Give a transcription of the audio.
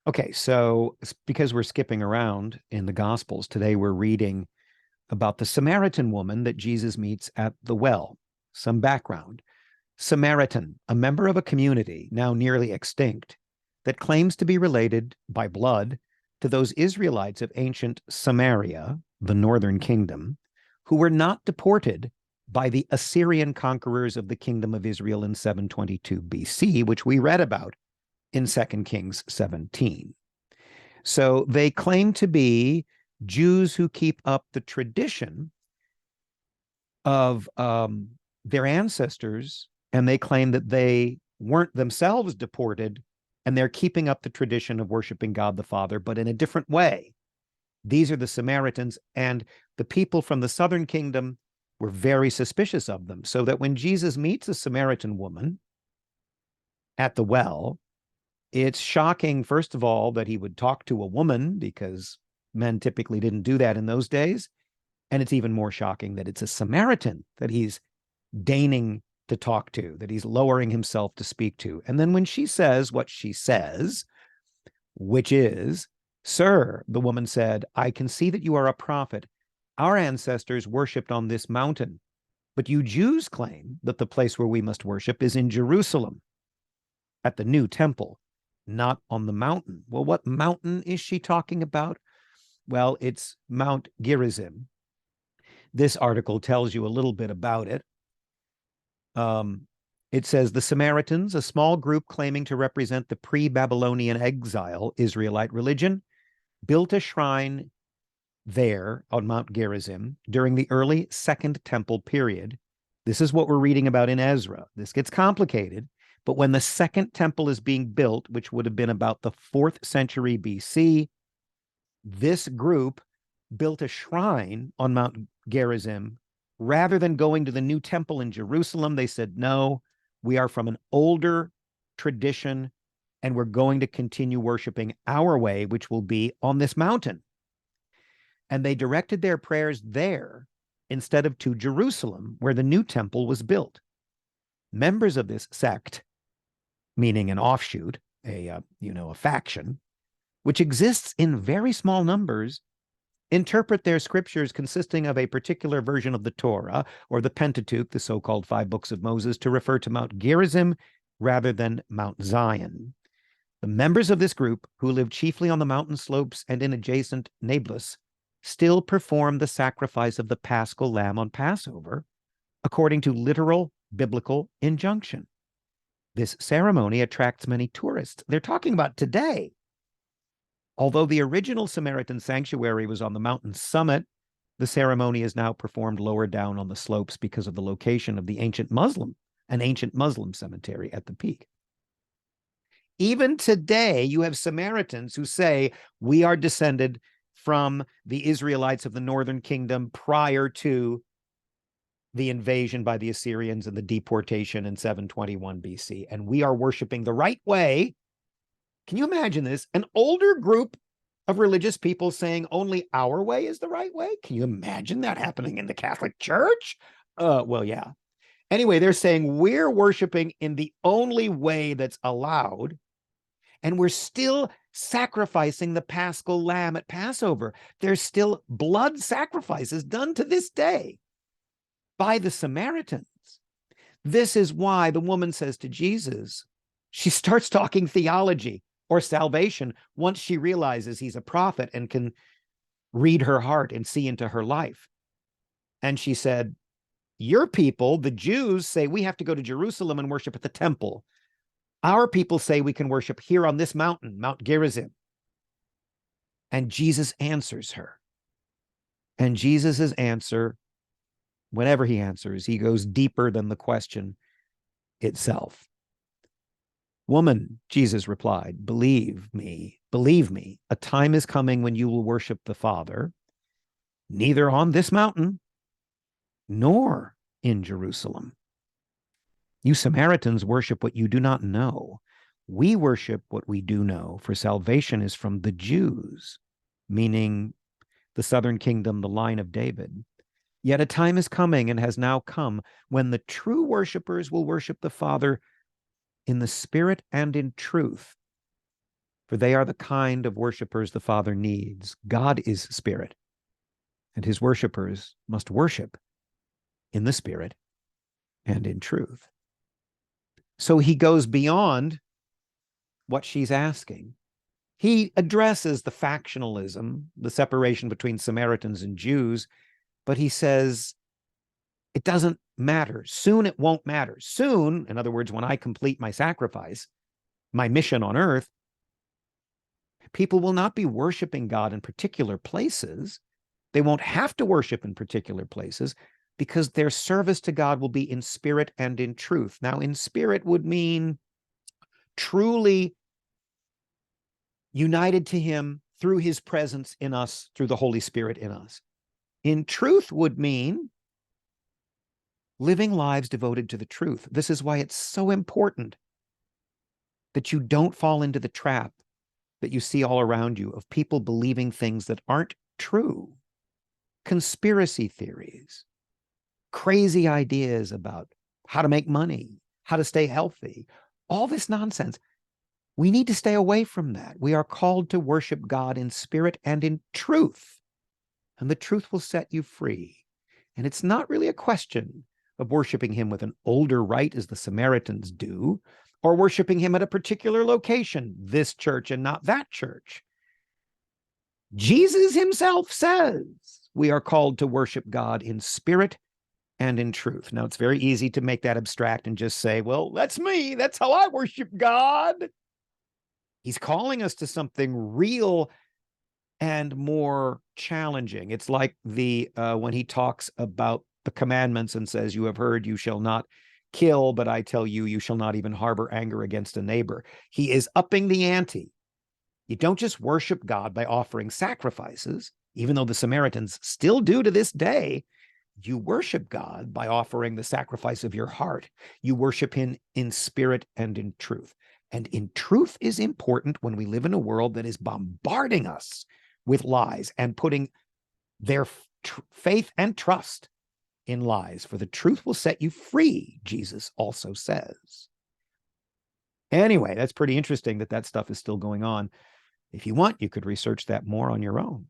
Okay, so because we're skipping around in the Gospels, today we're reading about the Samaritan woman that Jesus meets at the well. Some background. Samaritan, a member of a community now nearly extinct that claims to be related by blood to those Israelites of ancient Samaria, the northern kingdom, who were not deported by the Assyrian conquerors of the kingdom of Israel in 722 BC, which we read about in 2 Kings 17. So they claim to be Jews who keep up the tradition of their ancestors, and they claim that they weren't themselves deported, and they're keeping up the tradition of worshiping God the Father, but in a different way. These are the Samaritans, and the people from the southern kingdom were very suspicious of them, so that when Jesus meets a Samaritan woman at the well, it's shocking, first of all, that he would talk to a woman, because men typically didn't do that in those days. And it's even more shocking that it's a Samaritan that he's deigning to talk to, that he's lowering himself to speak to. And then when she says what she says, which is, "Sir," the woman said, "I can see that you are a prophet. Our ancestors worshipped on this mountain, but you Jews claim that the place where we must worship is in Jerusalem, at the new temple, not on the mountain." Well, what mountain is she talking about? Well, it's Mount Gerizim. This article tells you a little bit about it. It says the Samaritans, a small group claiming to represent the pre-Babylonian exile Israelite religion, built a shrine there on Mount Gerizim during the early Second Temple period. This is what we're reading about in Ezra. This gets complicated, but when the Second Temple is being built, which would have been about the 4th century BC, this group built a shrine on Mount Gerizim. Rather than going to the new temple in Jerusalem, they said, no, we are from an older tradition, and we're going to continue worshiping our way, which will be on this mountain. And they directed their prayers there instead of to Jerusalem, where the new temple was built. Members of this sect, meaning an offshoot, a faction, which exists in very small numbers, interpret their scriptures consisting of a particular version of the Torah, or the Pentateuch, the so-called 5 books of Moses, to refer to Mount Gerizim rather than Mount Zion. The members of this group, who live chiefly on the mountain slopes and in adjacent Nablus, still perform the sacrifice of the Paschal lamb on Passover, according to literal biblical injunction. This ceremony attracts many tourists. They're talking about today. Although the original Samaritan sanctuary was on the mountain summit, the ceremony is now performed lower down on the slopes because of the location of the ancient Muslim cemetery at the peak. Even today, you have Samaritans who say, we are descended from the Israelites of the northern kingdom prior to the invasion by the Assyrians and the deportation in 721 BC, and we are worshiping the right way. Can you imagine this? An older group of religious people saying only our way is the right way? Can you imagine that happening in the Catholic Church? Well, yeah. Anyway, they're saying we're worshiping in the only way that's allowed, and we're still sacrificing the Paschal lamb at Passover. There's still blood sacrifices done to this day by the Samaritans. This is why the woman says to Jesus, she starts talking theology or salvation once she realizes he's a prophet and can read her heart and see into her life. And she said, your people, the Jews, say we have to go to Jerusalem and worship at the temple. Our people say we can worship here on this mountain, Mount Gerizim. And Jesus answers her. And Jesus's answer, whenever he answers, he goes deeper than the question itself. Woman, Jesus replied, believe me, a time is coming when you will worship the Father, neither on this mountain nor in Jerusalem. You Samaritans worship what you do not know. We worship what we do know, for salvation is from the Jews, meaning the southern kingdom, the line of David. Yet a time is coming and has now come when the true worshipers will worship the Father in the spirit and in truth. for they are the kind of worshipers the Father needs. God is spirit, and his worshipers must worship in the spirit and in truth. So he goes beyond what she's asking. He addresses the factionalism, the separation between Samaritans and Jews, but he says, it doesn't matter. Soon it won't matter. Soon, in other words, when I complete my sacrifice, my mission on earth, people will not be worshiping God in particular places. They won't have to worship in particular places because their service to God will be in spirit and in truth. Now, in spirit would mean truly united to him through his presence in us, through the Holy Spirit in us. In truth would mean living lives devoted to the truth. This is why it's so important that you don't fall into the trap that you see all around you of people believing things that aren't true. Conspiracy theories, crazy ideas about how to make money, how to stay healthy, all this nonsense. We need to stay away from that. We are called to worship God in spirit and in truth, and the truth will set you free. And it's not really a question of worshiping him with an older rite as the Samaritans do, or worshiping him at a particular location, this church and not that church. Jesus himself says we are called to worship God in spirit and in truth. Now, it's very easy to make that abstract and just say, well, that's me. That's how I worship God. He's calling us to something real and more challenging. It's like when he talks about the commandments and says, you have heard, you shall not kill, but I tell you, you shall not even harbor anger against a neighbor. He is upping the ante. You don't just worship God by offering sacrifices, even though the Samaritans still do to this day. You worship God by offering the sacrifice of your heart. You worship him in spirit and in truth. And in truth is important when we live in a world that is bombarding us with lies and putting their faith and trust in lies. For the truth will set you free, Jesus also says. Anyway, that's pretty interesting that stuff is still going on. If you want, you could research that more on your own.